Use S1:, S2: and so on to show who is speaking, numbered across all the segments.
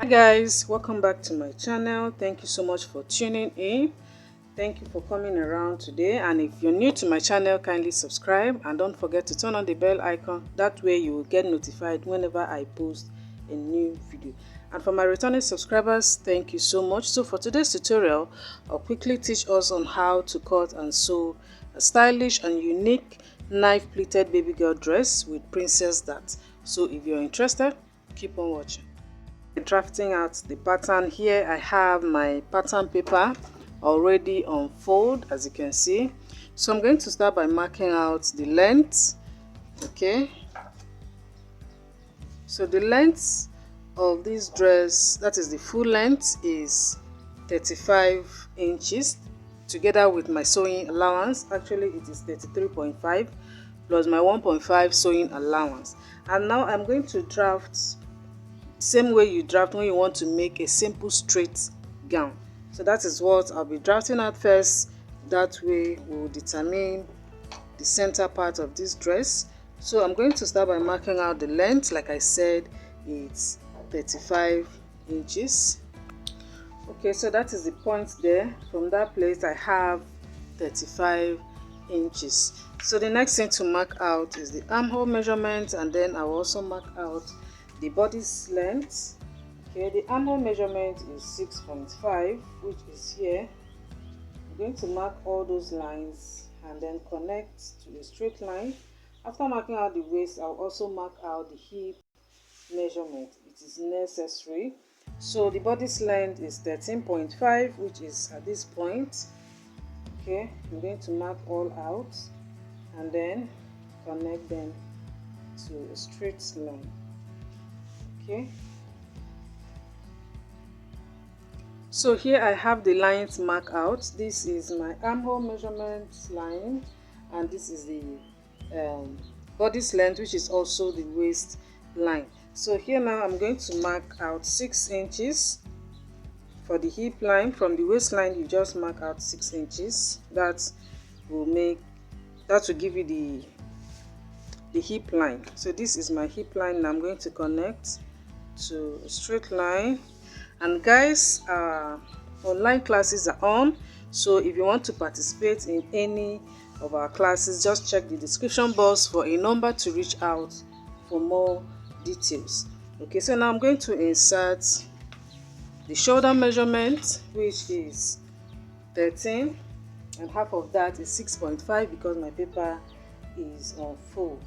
S1: Hi guys, welcome back to my channel. Thank you so much for tuning in. Thank you for coming around today, and if you're new to my channel, kindly subscribe and don't forget to turn on the bell icon. That way you will get notified whenever I post a new video. And for my returning subscribers, thank you so much. So for today's tutorial, I'll quickly teach us on how to cut and sew a stylish and unique knife pleated baby girl dress with princess dart. So if you're interested, keep on watching. Drafting out the pattern. Here I have my pattern paper already on fold, as you can see. So I'm going to start by marking out the length. Okay, so the length of this dress, that is the full length, is 35 inches together with my sewing allowance. Actually it is 33.5 plus my 1.5 sewing allowance. And now I'm going to draft same way you draft when you want to make a simple straight gown. So that is what I'll be drafting at first. That way we'll determine the center part of this dress. So I'm going to start by marking out the length. Like I said, it's 35 inches. Okay, so that is the point there. From that place I have 35 inches. So the next thing to mark out is the armhole measurement, and then I will also mark out the body's length. Okay, the armhole measurement is 6.5, which is here. I'm going to mark all those lines and then connect to a straight line. After marking out the waist, I'll also mark out the hip measurement. It is necessary. So the body's length is 13.5, which is at this point. Okay, I'm going to mark all out and then connect them to a straight line. Okay, so here I have the lines marked out. This is my armhole measurement line, and this is the body's length, which is also the waist line. So here now I'm going to mark out 6 inches for the hip line. From the waistline you just mark out 6 inches. That will give you the hip line. So this is my hip line, and I'm going to connect to a straight line. And guys, online classes are on, so if you want to participate in any of our classes, just check the description box for a number to reach out for more details. Okay, so now I'm going to insert the shoulder measurement, which is 13, and half of that is 6.5 because my paper is on fold.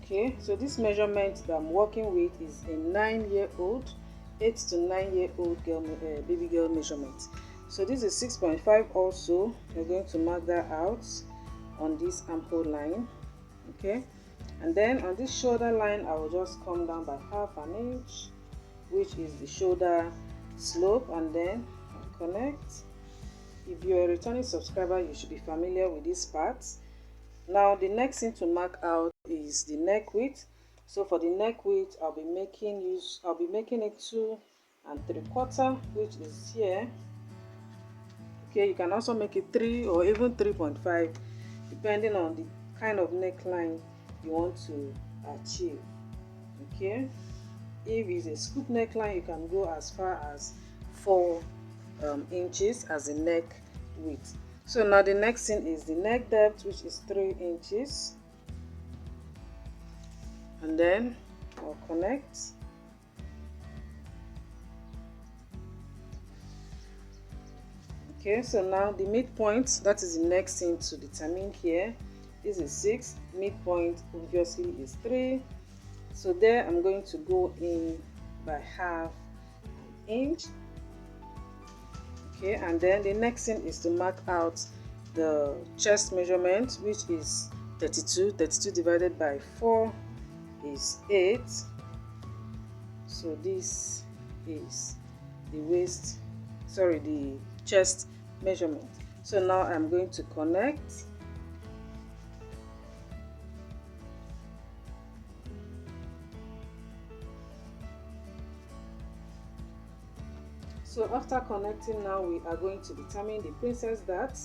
S1: Okay, so this measurement that I'm working with is a 9-year-old, 8 to 9-year-old girl, baby girl measurement. So this is 6.5 also. We're going to mark that out on this armhole line. Okay, and then on this shoulder line I will just come down by half an inch, which is the shoulder slope, and then I'll connect. If you're a returning subscriber, you should be familiar with these parts. Now the next thing to mark out is the neck width. So for the neck width, I'll be making it 2 3/4, which is here. Okay, you can also make it 3 or even 3.5, depending on the kind of neckline you want to achieve. Okay, if it's a scoop neckline, you can go as far as 4 inches as a neck width. So now the next thing is the neck depth, which is 3 inches, and then I'll connect. Okay, so now the midpoint, that is the next thing to determine here. This is 6, midpoint obviously is 3. So there I'm going to go in by half an inch. Okay, and then the next thing is to mark out the chest measurement, which is 32. 32 divided by 4 is 8. So this is the chest measurement. So now I'm going to connect. So after connecting, now we are going to determine the princess dart.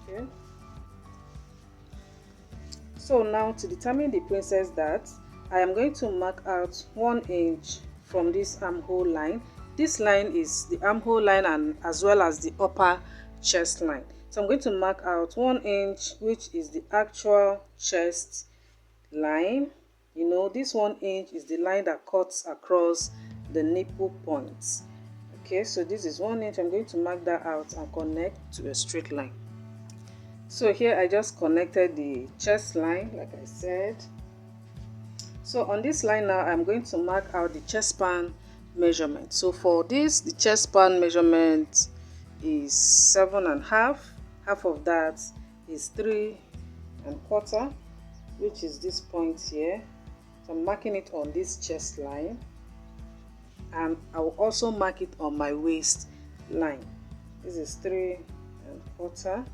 S1: Okay, so now to determine the princess dart, I am going to mark out 1 inch from this armhole line. This line is the armhole line and as well as the upper chest line. So I'm going to mark out 1 inch, which is the actual chest line. You know, this 1 inch is the line that cuts across the nipple points. Okay, so this is 1 inch. I'm going to mark that out and connect to a straight line. So here I just connected the chest line, like I said. So on this line now, I'm going to mark out the chest span measurement. So for this, the chest span measurement is 7.5. Half of that is 3.25, which is this point here. So I'm marking it on this chest line, and I will also mark it on my waist line. This is 3.25,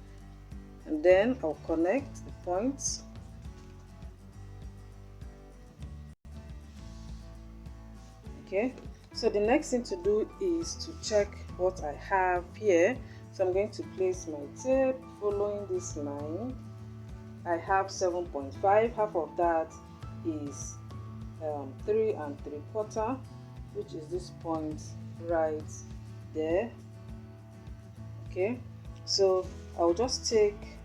S1: and then I'll connect the points. Okay, so the next thing to do is to check what I have here. So I'm going to place my tape following this line. I have 7.5. Half of that is 3.75, which is this point right there. Okay, so I'll just take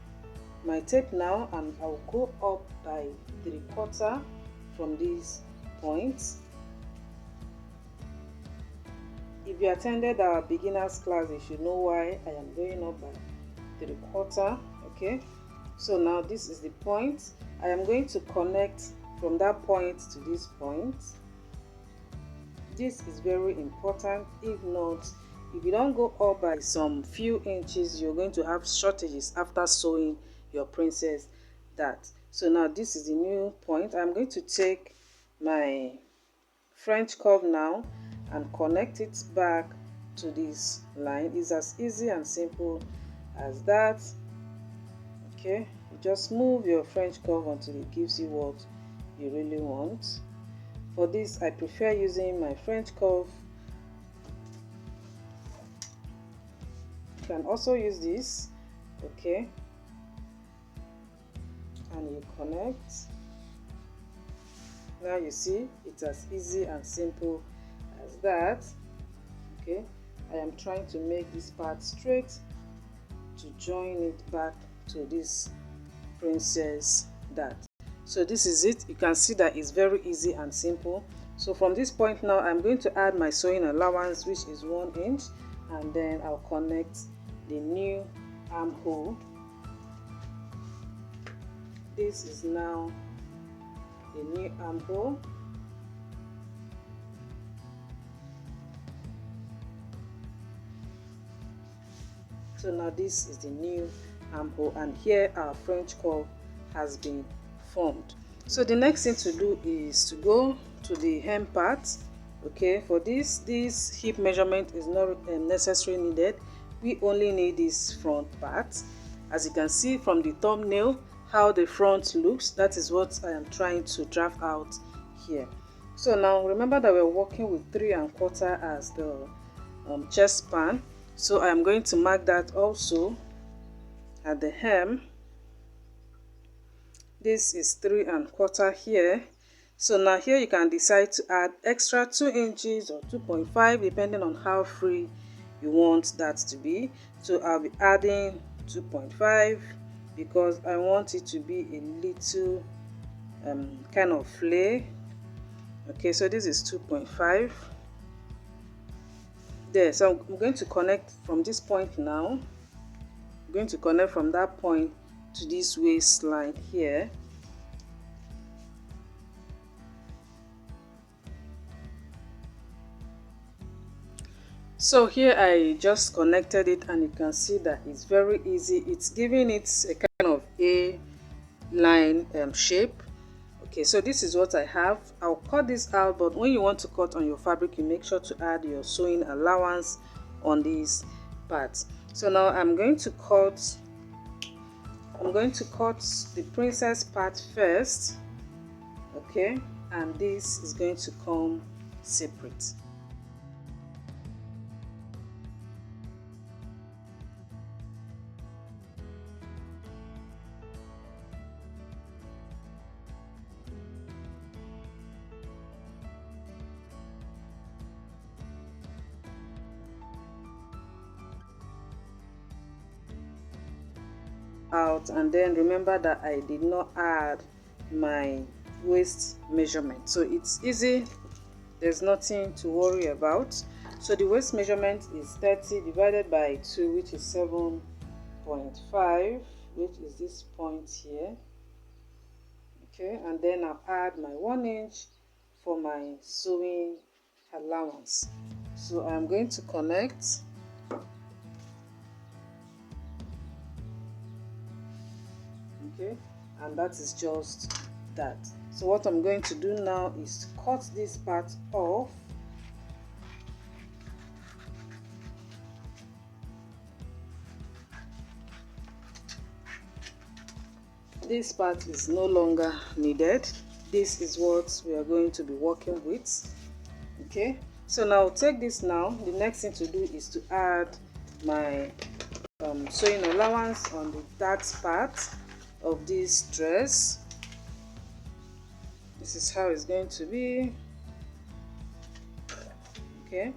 S1: my tape now and I'll go up by 3/4 from these points. If you attended our beginners class, you should know why I am going up by 3/4. Okay, so now this is the point. I am going to connect from that point to this point. This is very important. If not, if you don't go up by some few inches, you're going to have shortages after sewing your princess dart. So now this is the new point. I'm going to take my French curve now and connect it back to this line. It's as easy and simple as that. Okay, you just move your French curve until it gives you what you really want. For this, I prefer using my French curve. You can also use this. Okay, and you connect. Now you see it's as easy and simple as that. Okay, I am trying to make this part straight to join it back to this princess dart. So this is it. You can see that it's very easy and simple. So from this point now, I'm going to add my sewing allowance, which is 1 inch, and then I'll connect the new armhole. This is now the new armhole. So now this is the new armhole, and here our French curve has been formed. So the next thing to do is to go to the hem part. Okay, for this hip measurement is not necessarily needed. We only need this front part. As you can see from the thumbnail how the front looks, that is what I am trying to draft out here. So now remember that we're working with 3.25 as the chest span. So I am going to mark that also at the hem. This is 3.25 here. So now here you can decide to add extra 2 inches or 2.5 depending on how free you want that to be. So I'll be adding 2.5 because I want it to be a little kind of flare. Okay, so this is 2.5 there. So I'm going to connect from this point now. I'm going to connect from that point to this waistline here. So here I just connected it, and you can see that it's very easy. It's giving it a kind of A line shape. Okay, so this is what I have. I'll cut this out, but when you want to cut on your fabric, you make sure to add your sewing allowance on these parts. So now I'm going to cut the princess part first. Okay, and this is going to come separate. out, and then remember that I did not add my waist measurement, so it's easy, there's nothing to worry about. So the waist measurement is 30 divided by 2, which is 7.5, which is this point here. Okay, and then I'll add my 1 inch for my sewing allowance. So I'm going to connect. Okay, and that is just that. So what I'm going to do now is to cut this part off. This part is no longer needed. This is what we are going to be working with. Okay, so now take this now. The next thing to do is to add my sewing allowance on the dark part of this dress. This is how it's going to be. Okay,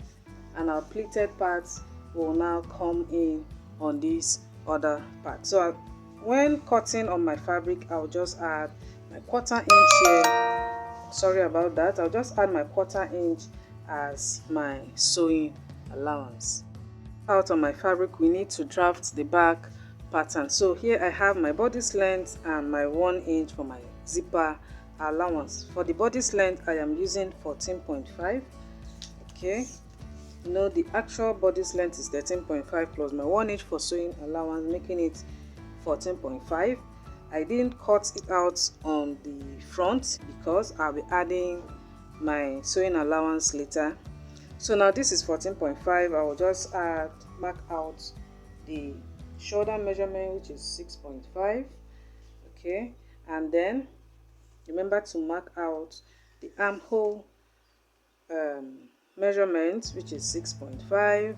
S1: and our pleated parts will now come in on this other part. So when cutting on my fabric, I'll just add my 1/4 inch here. Sorry about that. I'll just add my 1/4 inch as my sewing allowance. Out on my fabric, we need to draft the back pattern. So here I have my bodice length and my 1 inch for my zipper allowance. For the bodice length, I am using 14.5. Okay, you know, the actual bodice length is 13.5 plus my 1 inch for sewing allowance, making it 14.5. I didn't cut it out on the front because I'll be adding my sewing allowance later. So now this is 14.5. I will just mark out the shoulder measurement, which is 6.5. Okay, and then remember to mark out the armhole measurement, which is 6.5,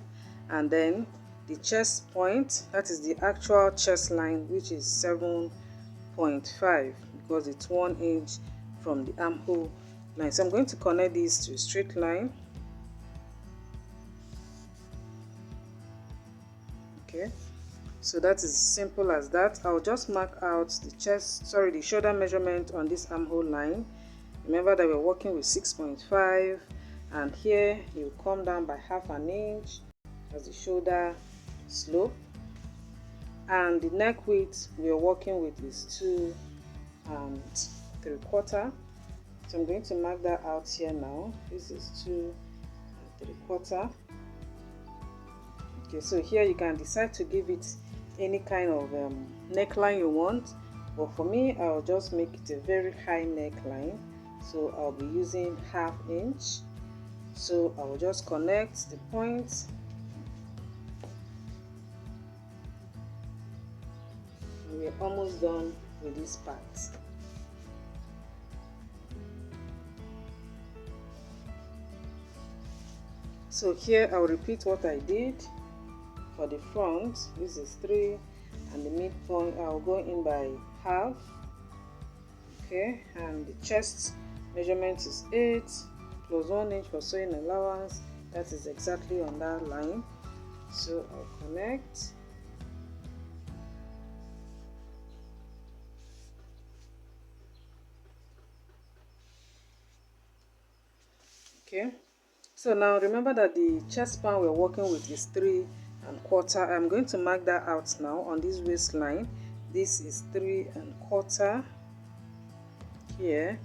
S1: and then the chest point, that is the actual chest line, which is 7.5, because it's 1 inch from the armhole line. So I'm going to connect these to a straight line. Okay, so that is simple as that. I'll just mark out the shoulder measurement on this armhole line. Remember that we're working with 6.5, and here you come down by 1/2 inch as the shoulder slope, and the neck width we are working with is 2 3/4. So I'm going to mark that out here now. This is 2 3/4. Okay, so here you can decide to give it any kind of neckline you want, but for me I'll just make it a very high neckline, so I'll be using 1/2 inch. So I will just connect the points. We're almost done with this part. So here I'll repeat what I did for the front. This is 3, and the midpoint I'll go in by 1/2. Okay, and the chest measurement is 8 plus 1 inch for sewing allowance. That is exactly on that line. So I'll connect. Okay, so now remember that the chest span we're working with is 3 1/4. I'm going to mark that out now on this waistline. This is 3 1/4 here.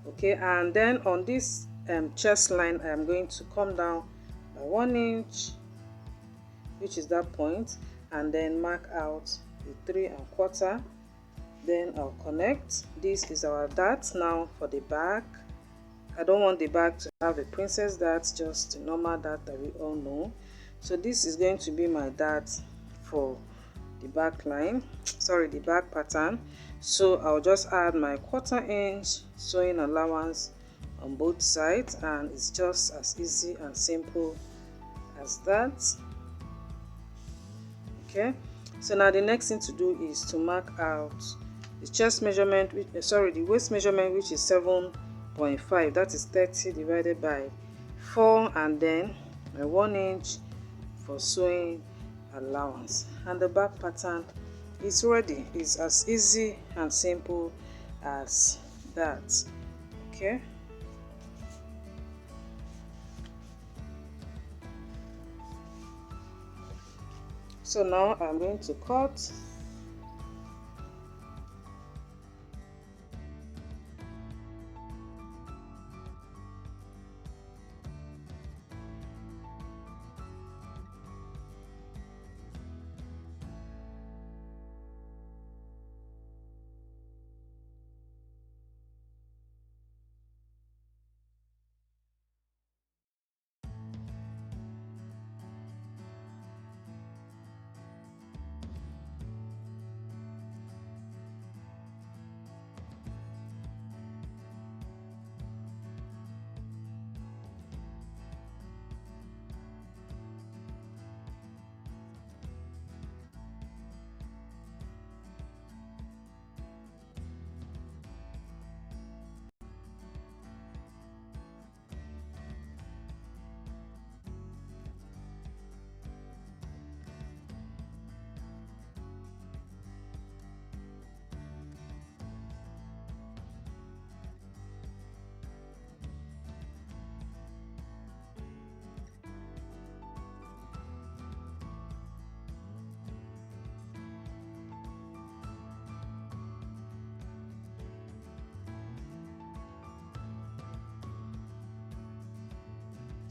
S1: Okay, and then on this chest line, I am going to come down by 1 inch, which is that point, and then mark out the 3 1/4. Then I'll connect. This is our dart now for the back. I don't want the back to have a princess dart, just a normal dart that we all know. So this is going to be my dart for the back line, the back pattern. So I'll just add my 1/4 inch sewing allowance on both sides, and it's just as easy and simple as that. Okay, so now the next thing to do is to mark out the chest measurement, the waist measurement, which is 7.5. that is 30 divided by 4, and then my 1 inch for sewing allowance, and the back pattern it's ready. It's as easy and simple as that. Okay. So now I'm going to cut.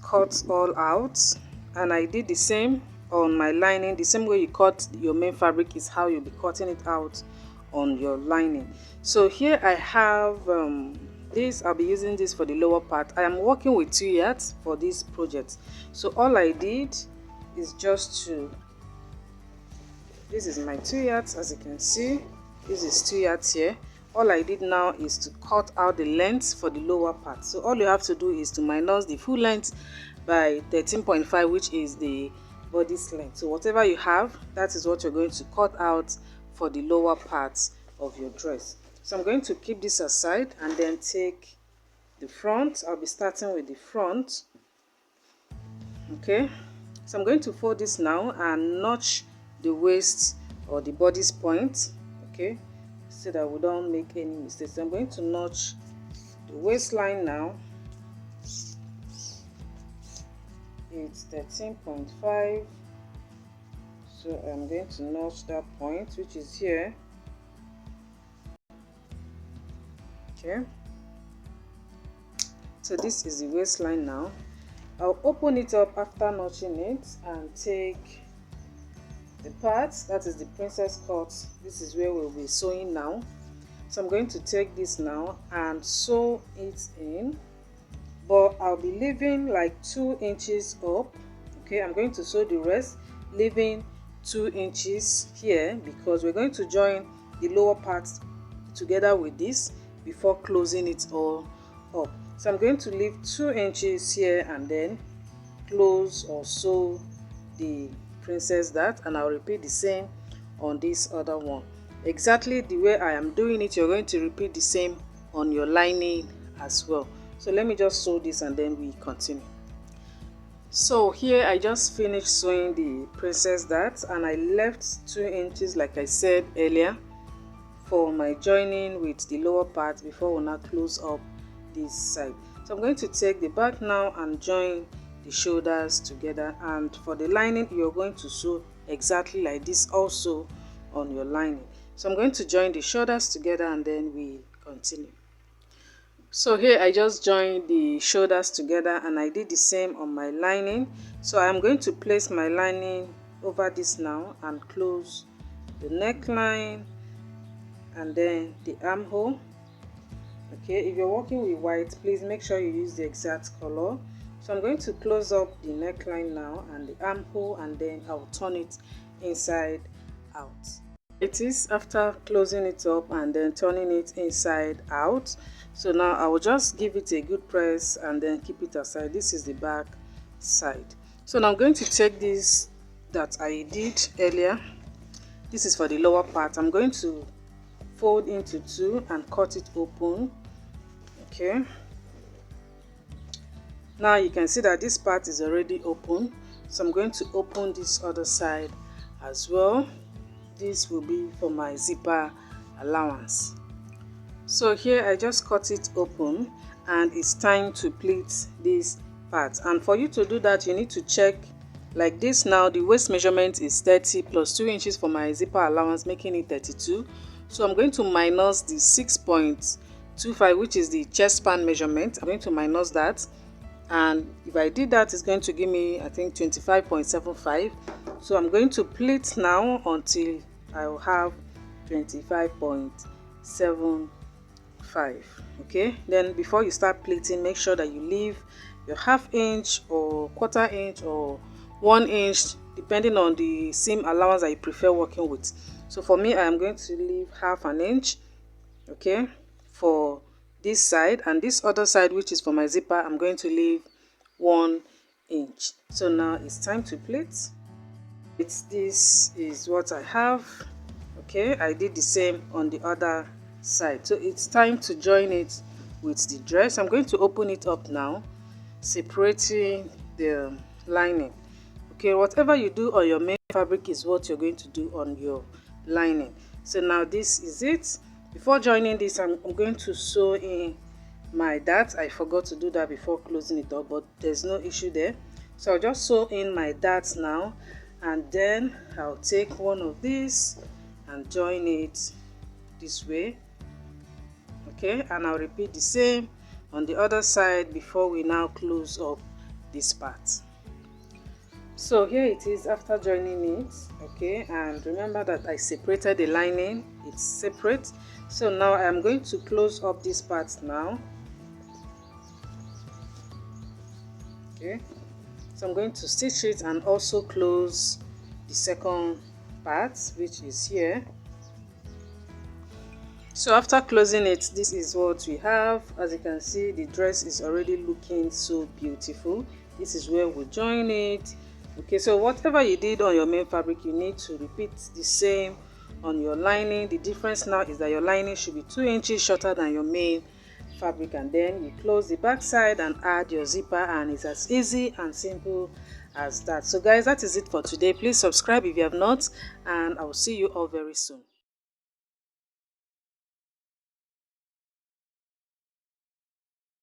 S1: Cut all out, and I did the same on my lining. The same way you cut your main fabric is how you'll be cutting it out on your lining. So here I have this. I'll be using this for the lower part. I am working with 2 yards for this project. So all I did is just to, this is my 2 yards, as you can see. This is 2 yards here. All I did now is to cut out the length for the lower part. So all you have to do is to minus the full length by 13.5, which is the body's length. So whatever you have, that is what you're going to cut out for the lower parts of your dress. So I'm going to keep this aside and then take the front. I'll be starting with the front. Okay, so I'm going to fold this now and notch the waist or the body's point. Okay, so that we don't make any mistakes. So I'm going to notch the waistline now. It's 13.5, so I'm going to notch that point, which is here. Okay, so this is the waistline now. I'll open it up after notching it and take the part that is the princess cut. This is where we'll be sewing now. So I'm going to take this now and sew it in, but I'll be leaving like 2 inches up. Okay, I'm going to sew the rest, leaving 2 inches here, because we're going to join the lower part together with this before closing it all up. So I'm going to leave 2 inches here and then close or sew the princess dart, and I'll repeat the same on this other one. Exactly the way I am doing it, you're going to repeat the same on your lining as well. So let me just sew this and then we continue. So here I just finished sewing the princess dart, and I left 2 inches like I said earlier for my joining with the lower part before we now close up this side. So I'm going to take the back now and join the shoulders together, and for the lining you're going to sew exactly like this also on your lining. So I'm going to join the shoulders together and then we continue. So here I just joined the shoulders together and I did the same on my lining. So I'm going to place my lining over this now and close the neckline and then the armhole. Okay, if you're working with white, please make sure you use the exact color. So I'm going to close up the neckline now and the armhole, and then I'll turn it inside out. It is after closing it up and then turning it inside out. So now I will just give it a good press and then keep it aside. This is the back side. So now I'm going to take this that I did earlier. This is for the lower part. I'm going to fold into 2 and cut it open. Okay, now you can see that this part is already open, so I'm going to open this other side as well. this will be for my zipper allowance. So here I just cut it open, and it's time to pleat this part. And for you to do that, you need to check like this. Now the waist measurement is 30 plus 2 inches for my zipper allowance, making it 32. So I'm going to minus the 6.25, which is the chest span measurement. I'm going to minus that, and if I did that, it's going to give me, I think, 25.75. so I'm going to pleat now until I'll have 25.75. Okay, then before you start pleating, make sure that you leave your ½ inch or quarter inch or 1 inch, depending on the seam allowance that you prefer working with. So for me, I am going to leave ½ inch, okay, for this side, and this other side, which is for my zipper, I'm going to leave 1 inch. So now it's time to pleat. This is what I have. Okay, I did the same on the other side. So it's time to join it with the dress. I'm going to open it up now, separating the lining. Okay, whatever you do on your main fabric is what you're going to do on your lining. So now this is it. Before joining this, I'm going to sew in my dart. I forgot to do that before closing it up, but there's no issue there. So I'll just sew in my darts now, and then I'll take one of these and join it this way. Okay, and I'll repeat the same on the other side before we now close up this part. So here it is after joining it. Okay, and remember that I separated the lining, it's separate. So now I'm going to close up this part now. Okay, so I'm going to stitch it and also close the second part, which is here. So after closing it, this is what we have. As you can see, the dress is already looking so beautiful. This is where we join it. Okay, so whatever you did on your main fabric, you need to repeat the same on your lining. The difference now is that your lining should be 2 inches shorter than your main fabric, and then you close the back side and add your zipper, and it's as easy and simple as that. So guys, that is it for today. Please subscribe if you have not, and I will see you all very soon.